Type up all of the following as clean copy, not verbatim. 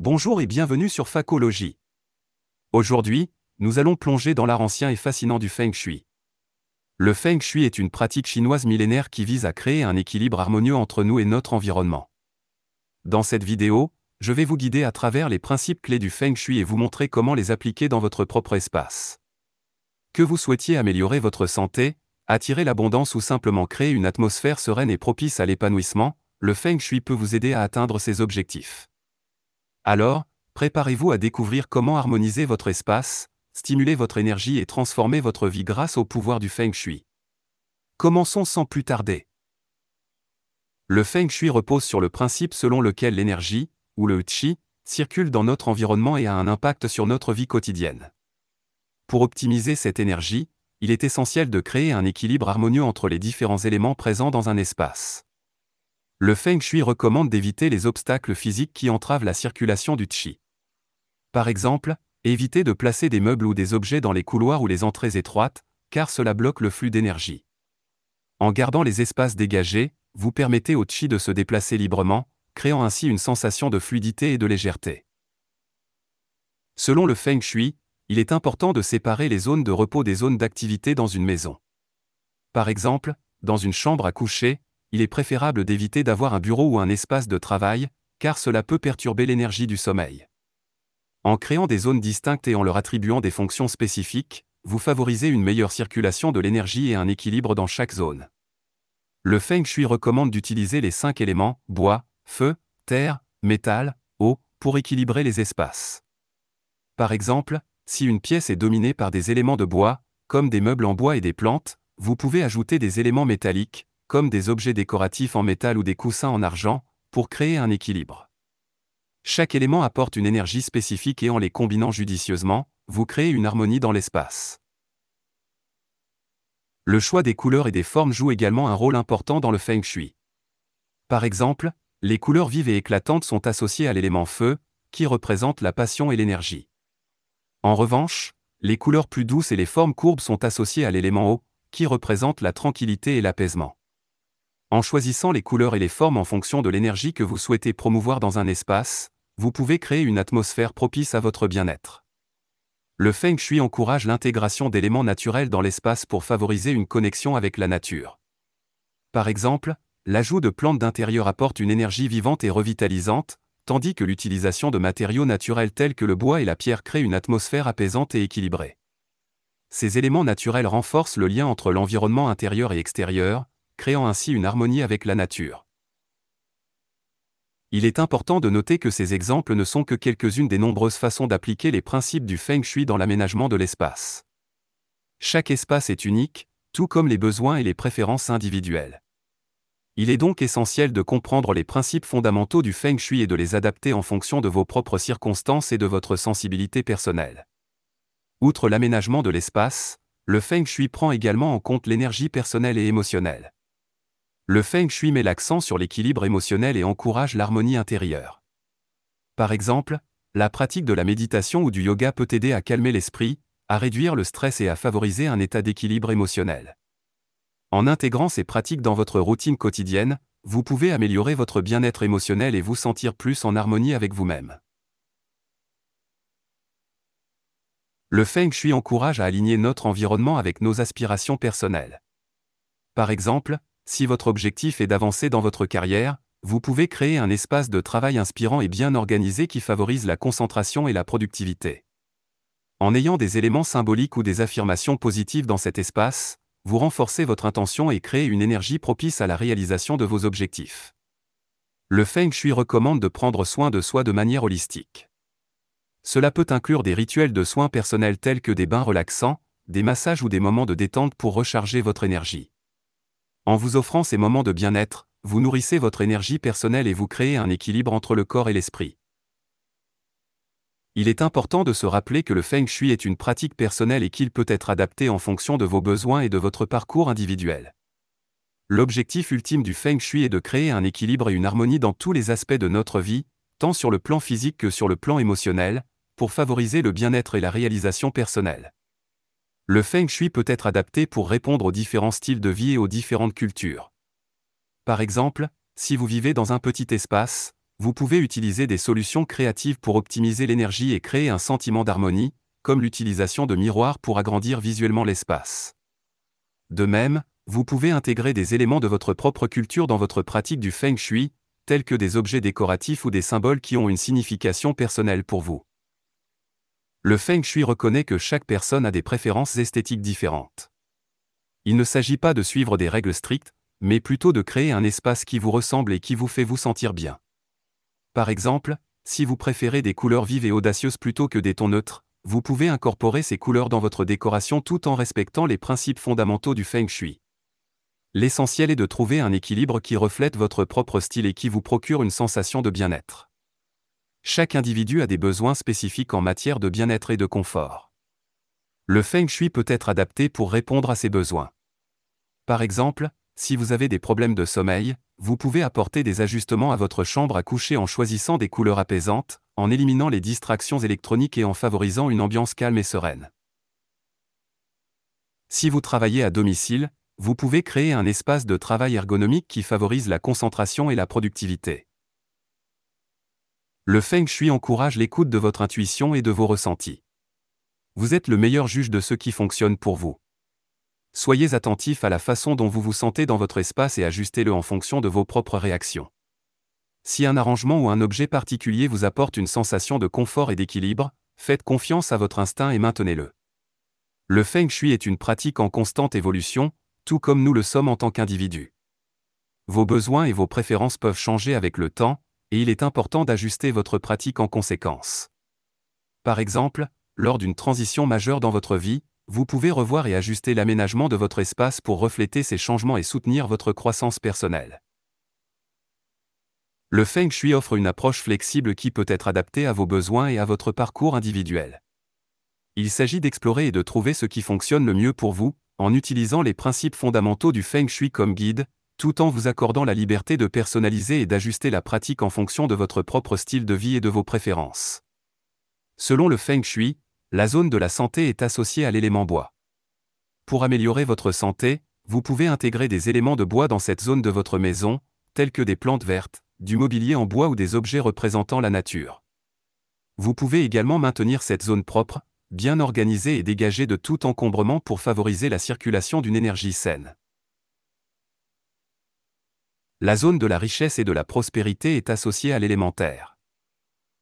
Bonjour et bienvenue sur Facologie. Aujourd'hui, nous allons plonger dans l'art ancien et fascinant du Feng Shui. Le Feng Shui est une pratique chinoise millénaire qui vise à créer un équilibre harmonieux entre nous et notre environnement. Dans cette vidéo, je vais vous guider à travers les principes clés du Feng Shui et vous montrer comment les appliquer dans votre propre espace. Que vous souhaitiez améliorer votre santé, attirer l'abondance ou simplement créer une atmosphère sereine et propice à l'épanouissement, le Feng Shui peut vous aider à atteindre ces objectifs. Alors, préparez-vous à découvrir comment harmoniser votre espace, stimuler votre énergie et transformer votre vie grâce au pouvoir du Feng Shui. Commençons sans plus tarder. Le Feng Shui repose sur le principe selon lequel l'énergie, ou le Qi, circule dans notre environnement et a un impact sur notre vie quotidienne. Pour optimiser cette énergie, il est essentiel de créer un équilibre harmonieux entre les différents éléments présents dans un espace. Le Feng Shui recommande d'éviter les obstacles physiques qui entravent la circulation du Qi. Par exemple, évitez de placer des meubles ou des objets dans les couloirs ou les entrées étroites, car cela bloque le flux d'énergie. En gardant les espaces dégagés, vous permettez au Qi de se déplacer librement, créant ainsi une sensation de fluidité et de légèreté. Selon le Feng Shui, il est important de séparer les zones de repos des zones d'activité dans une maison. Par exemple, dans une chambre à coucher, il est préférable d'éviter d'avoir un bureau ou un espace de travail, car cela peut perturber l'énergie du sommeil. En créant des zones distinctes et en leur attribuant des fonctions spécifiques, vous favorisez une meilleure circulation de l'énergie et un équilibre dans chaque zone. Le Feng Shui recommande d'utiliser les 5 éléments, bois, feu, terre, métal, eau, pour équilibrer les espaces. Par exemple, si une pièce est dominée par des éléments de bois, comme des meubles en bois et des plantes, vous pouvez ajouter des éléments métalliques, comme des objets décoratifs en métal ou des coussins en argent, pour créer un équilibre. Chaque élément apporte une énergie spécifique et en les combinant judicieusement, vous créez une harmonie dans l'espace. Le choix des couleurs et des formes joue également un rôle important dans le Feng Shui. Par exemple, les couleurs vives et éclatantes sont associées à l'élément feu, qui représente la passion et l'énergie. En revanche, les couleurs plus douces et les formes courbes sont associées à l'élément eau, qui représente la tranquillité et l'apaisement. En choisissant les couleurs et les formes en fonction de l'énergie que vous souhaitez promouvoir dans un espace, vous pouvez créer une atmosphère propice à votre bien-être. Le Feng Shui encourage l'intégration d'éléments naturels dans l'espace pour favoriser une connexion avec la nature. Par exemple, l'ajout de plantes d'intérieur apporte une énergie vivante et revitalisante, tandis que l'utilisation de matériaux naturels tels que le bois et la pierre crée une atmosphère apaisante et équilibrée. Ces éléments naturels renforcent le lien entre l'environnement intérieur et extérieur, créant ainsi une harmonie avec la nature. Il est important de noter que ces exemples ne sont que quelques-unes des nombreuses façons d'appliquer les principes du Feng Shui dans l'aménagement de l'espace. Chaque espace est unique, tout comme les besoins et les préférences individuelles. Il est donc essentiel de comprendre les principes fondamentaux du Feng Shui et de les adapter en fonction de vos propres circonstances et de votre sensibilité personnelle. Outre l'aménagement de l'espace, le Feng Shui prend également en compte l'énergie personnelle et émotionnelle. Le Feng Shui met l'accent sur l'équilibre émotionnel et encourage l'harmonie intérieure. Par exemple, la pratique de la méditation ou du yoga peut aider à calmer l'esprit, à réduire le stress et à favoriser un état d'équilibre émotionnel. En intégrant ces pratiques dans votre routine quotidienne, vous pouvez améliorer votre bien-être émotionnel et vous sentir plus en harmonie avec vous-même. Le Feng Shui encourage à aligner notre environnement avec nos aspirations personnelles. Par exemple, si votre objectif est d'avancer dans votre carrière, vous pouvez créer un espace de travail inspirant et bien organisé qui favorise la concentration et la productivité. En ayant des éléments symboliques ou des affirmations positives dans cet espace, vous renforcez votre intention et créez une énergie propice à la réalisation de vos objectifs. Le Feng Shui recommande de prendre soin de soi de manière holistique. Cela peut inclure des rituels de soins personnels tels que des bains relaxants, des massages ou des moments de détente pour recharger votre énergie. En vous offrant ces moments de bien-être, vous nourrissez votre énergie personnelle et vous créez un équilibre entre le corps et l'esprit. Il est important de se rappeler que le Feng Shui est une pratique personnelle et qu'il peut être adapté en fonction de vos besoins et de votre parcours individuel. L'objectif ultime du Feng Shui est de créer un équilibre et une harmonie dans tous les aspects de notre vie, tant sur le plan physique que sur le plan émotionnel, pour favoriser le bien-être et la réalisation personnelle. Le Feng Shui peut être adapté pour répondre aux différents styles de vie et aux différentes cultures. Par exemple, si vous vivez dans un petit espace, vous pouvez utiliser des solutions créatives pour optimiser l'énergie et créer un sentiment d'harmonie, comme l'utilisation de miroirs pour agrandir visuellement l'espace. De même, vous pouvez intégrer des éléments de votre propre culture dans votre pratique du Feng Shui, tels que des objets décoratifs ou des symboles qui ont une signification personnelle pour vous. Le Feng Shui reconnaît que chaque personne a des préférences esthétiques différentes. Il ne s'agit pas de suivre des règles strictes, mais plutôt de créer un espace qui vous ressemble et qui vous fait vous sentir bien. Par exemple, si vous préférez des couleurs vives et audacieuses plutôt que des tons neutres, vous pouvez incorporer ces couleurs dans votre décoration tout en respectant les principes fondamentaux du Feng Shui. L'essentiel est de trouver un équilibre qui reflète votre propre style et qui vous procure une sensation de bien-être. Chaque individu a des besoins spécifiques en matière de bien-être et de confort. Le Feng Shui peut être adapté pour répondre à ces besoins. Par exemple, si vous avez des problèmes de sommeil, vous pouvez apporter des ajustements à votre chambre à coucher en choisissant des couleurs apaisantes, en éliminant les distractions électroniques et en favorisant une ambiance calme et sereine. Si vous travaillez à domicile, vous pouvez créer un espace de travail ergonomique qui favorise la concentration et la productivité. Le Feng Shui encourage l'écoute de votre intuition et de vos ressentis. Vous êtes le meilleur juge de ce qui fonctionne pour vous. Soyez attentif à la façon dont vous vous sentez dans votre espace et ajustez-le en fonction de vos propres réactions. Si un arrangement ou un objet particulier vous apporte une sensation de confort et d'équilibre, faites confiance à votre instinct et maintenez-le. Le Feng Shui est une pratique en constante évolution, tout comme nous le sommes en tant qu'individus. Vos besoins et vos préférences peuvent changer avec le temps, et il est important d'ajuster votre pratique en conséquence. Par exemple, lors d'une transition majeure dans votre vie, vous pouvez revoir et ajuster l'aménagement de votre espace pour refléter ces changements et soutenir votre croissance personnelle. Le Feng Shui offre une approche flexible qui peut être adaptée à vos besoins et à votre parcours individuel. Il s'agit d'explorer et de trouver ce qui fonctionne le mieux pour vous, en utilisant les principes fondamentaux du Feng Shui comme guide, tout en vous accordant la liberté de personnaliser et d'ajuster la pratique en fonction de votre propre style de vie et de vos préférences. Selon le Feng Shui, la zone de la santé est associée à l'élément bois. Pour améliorer votre santé, vous pouvez intégrer des éléments de bois dans cette zone de votre maison, tels que des plantes vertes, du mobilier en bois ou des objets représentant la nature. Vous pouvez également maintenir cette zone propre, bien organisée et dégagée de tout encombrement pour favoriser la circulation d'une énergie saine. La zone de la richesse et de la prospérité est associée à l'élément terre.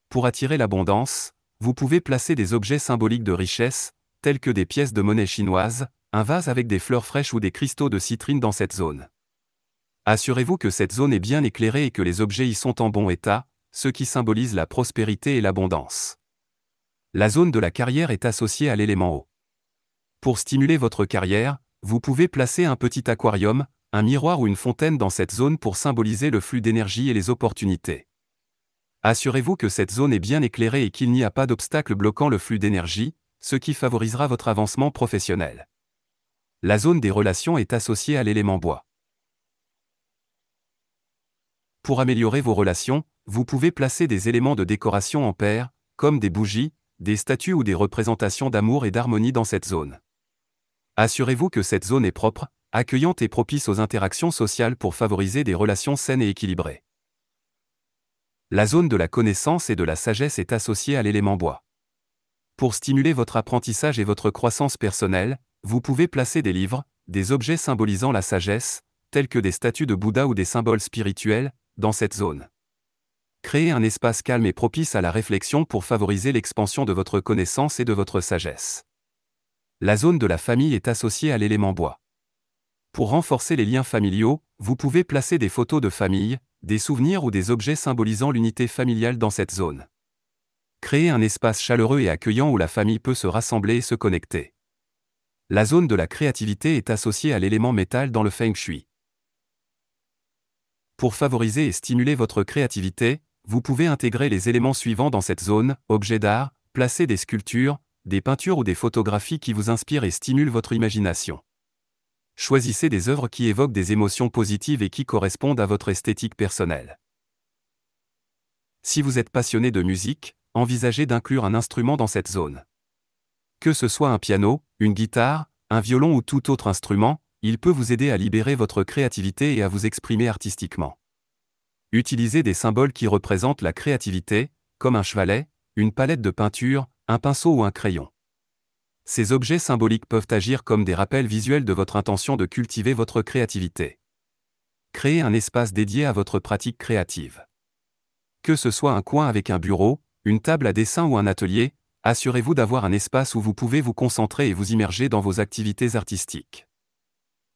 Pour attirer l'abondance, vous pouvez placer des objets symboliques de richesse, tels que des pièces de monnaie chinoise, un vase avec des fleurs fraîches ou des cristaux de citrine dans cette zone. Assurez-vous que cette zone est bien éclairée et que les objets y sont en bon état, ce qui symbolise la prospérité et l'abondance. La zone de la carrière est associée à l'élément eau. Pour stimuler votre carrière, vous pouvez placer un petit aquarium, un miroir ou une fontaine dans cette zone pour symboliser le flux d'énergie et les opportunités. Assurez-vous que cette zone est bien éclairée et qu'il n'y a pas d'obstacle bloquant le flux d'énergie, ce qui favorisera votre avancement professionnel. La zone des relations est associée à l'élément bois. Pour améliorer vos relations, vous pouvez placer des éléments de décoration en paire, comme des bougies, des statues ou des représentations d'amour et d'harmonie dans cette zone. Assurez-vous que cette zone est propre, accueillante et propice aux interactions sociales pour favoriser des relations saines et équilibrées. La zone de la connaissance et de la sagesse est associée à l'élément bois. Pour stimuler votre apprentissage et votre croissance personnelle, vous pouvez placer des livres, des objets symbolisant la sagesse, tels que des statues de Bouddha ou des symboles spirituels, dans cette zone. Créez un espace calme et propice à la réflexion pour favoriser l'expansion de votre connaissance et de votre sagesse. La zone de la famille est associée à l'élément bois. Pour renforcer les liens familiaux, vous pouvez placer des photos de famille, des souvenirs ou des objets symbolisant l'unité familiale dans cette zone. Créez un espace chaleureux et accueillant où la famille peut se rassembler et se connecter. La zone de la créativité est associée à l'élément métal dans le Feng Shui. Pour favoriser et stimuler votre créativité, vous pouvez intégrer les éléments suivants dans cette zone: objets d'art, placer des sculptures, des peintures ou des photographies qui vous inspirent et stimulent votre imagination. Choisissez des œuvres qui évoquent des émotions positives et qui correspondent à votre esthétique personnelle. Si vous êtes passionné de musique, envisagez d'inclure un instrument dans cette zone. Que ce soit un piano, une guitare, un violon ou tout autre instrument, il peut vous aider à libérer votre créativité et à vous exprimer artistiquement. Utilisez des symboles qui représentent la créativité, comme un chevalet, une palette de peinture, un pinceau ou un crayon. Ces objets symboliques peuvent agir comme des rappels visuels de votre intention de cultiver votre créativité. Créez un espace dédié à votre pratique créative. Que ce soit un coin avec un bureau, une table à dessin ou un atelier, assurez-vous d'avoir un espace où vous pouvez vous concentrer et vous immerger dans vos activités artistiques.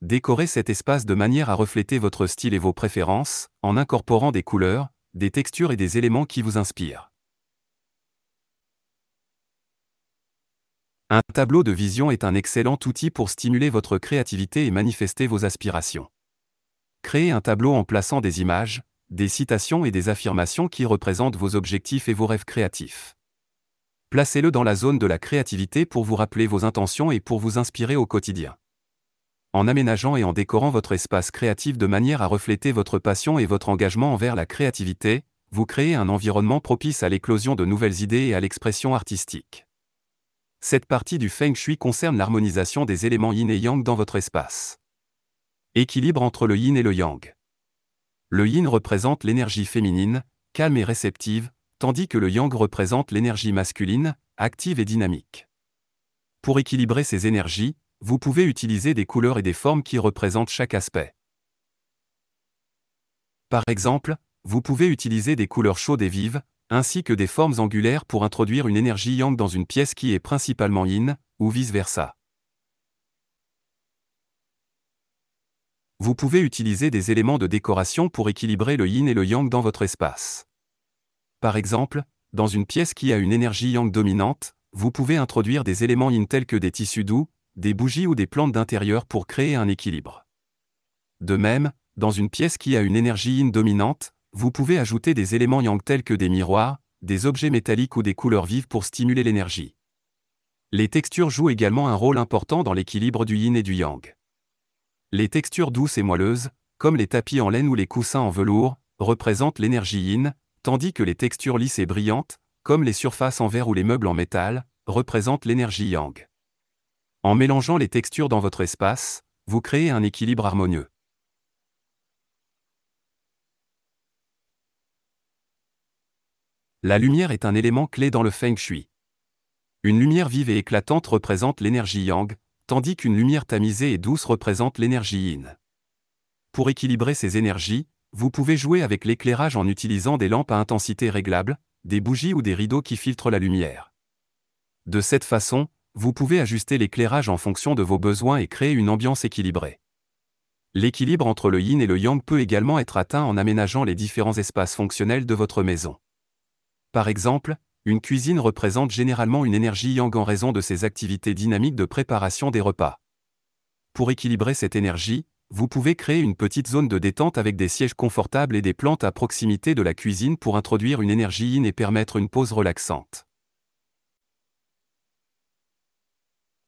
Décorez cet espace de manière à refléter votre style et vos préférences, en incorporant des couleurs, des textures et des éléments qui vous inspirent. Un tableau de vision est un excellent outil pour stimuler votre créativité et manifester vos aspirations. Créez un tableau en plaçant des images, des citations et des affirmations qui représentent vos objectifs et vos rêves créatifs. Placez-le dans la zone de la créativité pour vous rappeler vos intentions et pour vous inspirer au quotidien. En aménageant et en décorant votre espace créatif de manière à refléter votre passion et votre engagement envers la créativité, vous créez un environnement propice à l'éclosion de nouvelles idées et à l'expression artistique. Cette partie du Feng Shui concerne l'harmonisation des éléments yin et yang dans votre espace. Équilibre entre le yin et le yang. Le yin représente l'énergie féminine, calme et réceptive, tandis que le yang représente l'énergie masculine, active et dynamique. Pour équilibrer ces énergies, vous pouvez utiliser des couleurs et des formes qui représentent chaque aspect. Par exemple, vous pouvez utiliser des couleurs chaudes et vives, ainsi que des formes angulaires pour introduire une énergie yang dans une pièce qui est principalement yin, ou vice-versa. Vous pouvez utiliser des éléments de décoration pour équilibrer le yin et le yang dans votre espace. Par exemple, dans une pièce qui a une énergie yang dominante, vous pouvez introduire des éléments yin tels que des tissus doux, des bougies ou des plantes d'intérieur pour créer un équilibre. De même, dans une pièce qui a une énergie yin dominante, vous pouvez ajouter des éléments yang tels que des miroirs, des objets métalliques ou des couleurs vives pour stimuler l'énergie. Les textures jouent également un rôle important dans l'équilibre du yin et du yang. Les textures douces et moelleuses, comme les tapis en laine ou les coussins en velours, représentent l'énergie yin, tandis que les textures lisses et brillantes, comme les surfaces en verre ou les meubles en métal, représentent l'énergie yang. En mélangeant les textures dans votre espace, vous créez un équilibre harmonieux. La lumière est un élément clé dans le Feng Shui. Une lumière vive et éclatante représente l'énergie yang, tandis qu'une lumière tamisée et douce représente l'énergie yin. Pour équilibrer ces énergies, vous pouvez jouer avec l'éclairage en utilisant des lampes à intensité réglable, des bougies ou des rideaux qui filtrent la lumière. De cette façon, vous pouvez ajuster l'éclairage en fonction de vos besoins et créer une ambiance équilibrée. L'équilibre entre le yin et le yang peut également être atteint en aménageant les différents espaces fonctionnels de votre maison. Par exemple, une cuisine représente généralement une énergie yang en raison de ses activités dynamiques de préparation des repas. Pour équilibrer cette énergie, vous pouvez créer une petite zone de détente avec des sièges confortables et des plantes à proximité de la cuisine pour introduire une énergie yin et permettre une pause relaxante.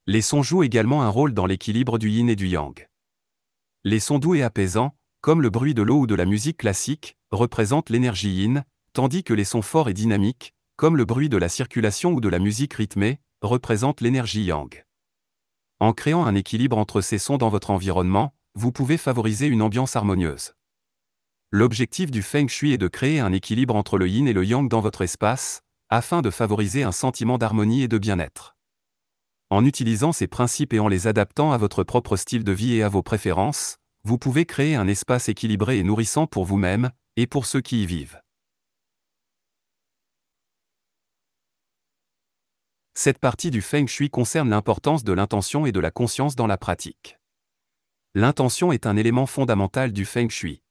Les sons jouent également un rôle dans l'équilibre du yin et du yang. Les sons doux et apaisants, comme le bruit de l'eau ou de la musique classique, représentent l'énergie yin, tandis que les sons forts et dynamiques, comme le bruit de la circulation ou de la musique rythmée, représentent l'énergie yang. En créant un équilibre entre ces sons dans votre environnement, vous pouvez favoriser une ambiance harmonieuse. L'objectif du Feng Shui est de créer un équilibre entre le yin et le yang dans votre espace, afin de favoriser un sentiment d'harmonie et de bien-être. En utilisant ces principes et en les adaptant à votre propre style de vie et à vos préférences, vous pouvez créer un espace équilibré et nourrissant pour vous-même, et pour ceux qui y vivent. Cette partie du Feng Shui concerne l'importance de l'intention et de la conscience dans la pratique. L'intention est un élément fondamental du Feng Shui.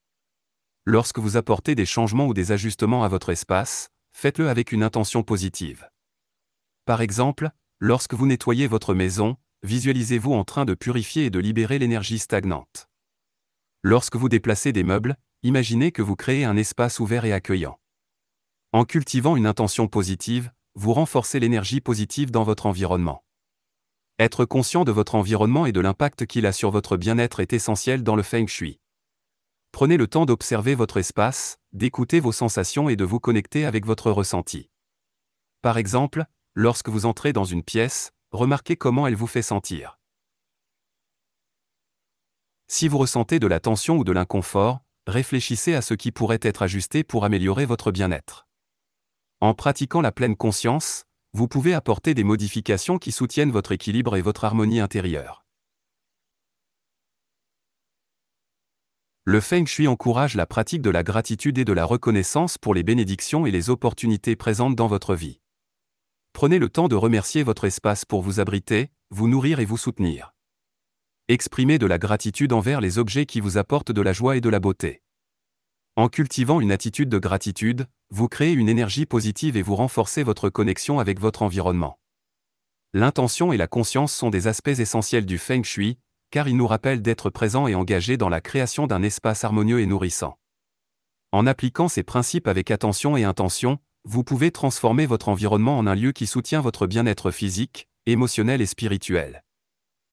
Lorsque vous apportez des changements ou des ajustements à votre espace, faites-le avec une intention positive. Par exemple, lorsque vous nettoyez votre maison, visualisez-vous en train de purifier et de libérer l'énergie stagnante. Lorsque vous déplacez des meubles, imaginez que vous créez un espace ouvert et accueillant. En cultivant une intention positive, vous renforcez l'énergie positive dans votre environnement. Être conscient de votre environnement et de l'impact qu'il a sur votre bien-être est essentiel dans le Feng Shui. Prenez le temps d'observer votre espace, d'écouter vos sensations et de vous connecter avec votre ressenti. Par exemple, lorsque vous entrez dans une pièce, remarquez comment elle vous fait sentir. Si vous ressentez de la tension ou de l'inconfort, réfléchissez à ce qui pourrait être ajusté pour améliorer votre bien-être. En pratiquant la pleine conscience, vous pouvez apporter des modifications qui soutiennent votre équilibre et votre harmonie intérieure. Le Feng Shui encourage la pratique de la gratitude et de la reconnaissance pour les bénédictions et les opportunités présentes dans votre vie. Prenez le temps de remercier votre espace pour vous abriter, vous nourrir et vous soutenir. Exprimez de la gratitude envers les objets qui vous apportent de la joie et de la beauté. En cultivant une attitude de gratitude, vous créez une énergie positive et vous renforcez votre connexion avec votre environnement. L'intention et la conscience sont des aspects essentiels du Feng Shui, car ils nous rappellent d'être présents et engagés dans la création d'un espace harmonieux et nourrissant. En appliquant ces principes avec attention et intention, vous pouvez transformer votre environnement en un lieu qui soutient votre bien-être physique, émotionnel et spirituel.